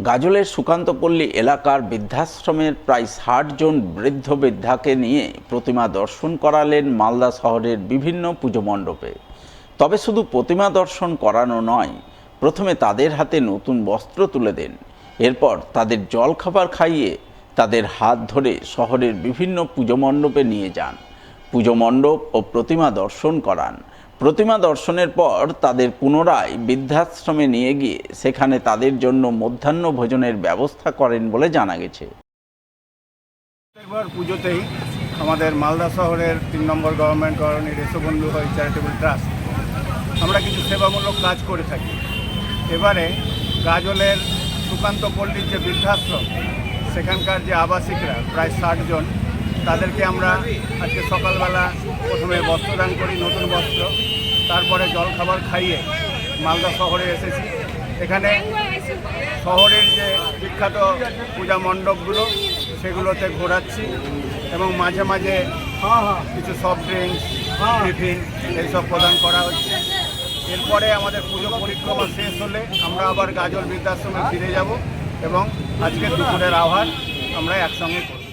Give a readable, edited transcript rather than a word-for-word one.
গাজলের সুকান্তপল্লী এলাকার বৃদ্ধাশ্রমের প্রায় ৬০ জন বৃদ্ধ বৃদ্ধাকে নিয়ে প্রতিমা দর্শন করালেন মালদা শহরের বিভিন্ন পুজো মণ্ডপে। তবে শুধু প্রতিমা দর্শন করানো নয়, প্রথমে তাদের হাতে নতুন বস্ত্র তুলে দেন। এরপর তাদের জলখাবার খাইয়ে তাদের হাত ধরে শহরের বিভিন্ন পুজো মণ্ডপে নিয়ে যান, পুজো মণ্ডপ ও প্রতিমা দর্শন করান। প্রতিমা দর্শনের পর তাদের পুনরায় বৃদ্ধাশ্রমে নিয়ে গিয়ে সেখানে তাদের জন্য মধ্যাহ্ন ভোজনের ব্যবস্থা করেন বলে জানা গেছে। প্রত্যেকবার পুজোতেই আমাদের মালদা শহরের ৩ নম্বর গভর্নমেন্ট কলোনি রেশবন্ধু হয় চ্যারিটেবল ট্রাস্ট আমরা কিছু সেবামূলক কাজ করে থাকি। এবারে গাজলের সুকান্তপল্লীর যে বৃদ্ধাশ্রম, সেখানকার যে আবাসিকরা প্রায় ৬০ জন, তাদেরকে আমরা আজকে সকালবেলা প্রথমে বস্ত্রদান করি, নতুন বস্ত্র, তারপরে জলখাবার খাইয়ে মালদা শহরে এসেছি। এখানে শহরের যে বিখ্যাত পূজা মণ্ডপগুলো সেগুলোতে ঘোরাচ্ছি এবং মাঝে মাঝে কিছু সফট ড্রিঙ্কস, টিফিন এইসব প্রদান করা হচ্ছে। এরপরে আমাদের পুজো পরিক্রমা শেষ হলে আমরা আবার গাজল বৃদ্ধাশ্রমে ফিরে যাব এবং আজকে দুপুরের আহার আমরা একসঙ্গে করব।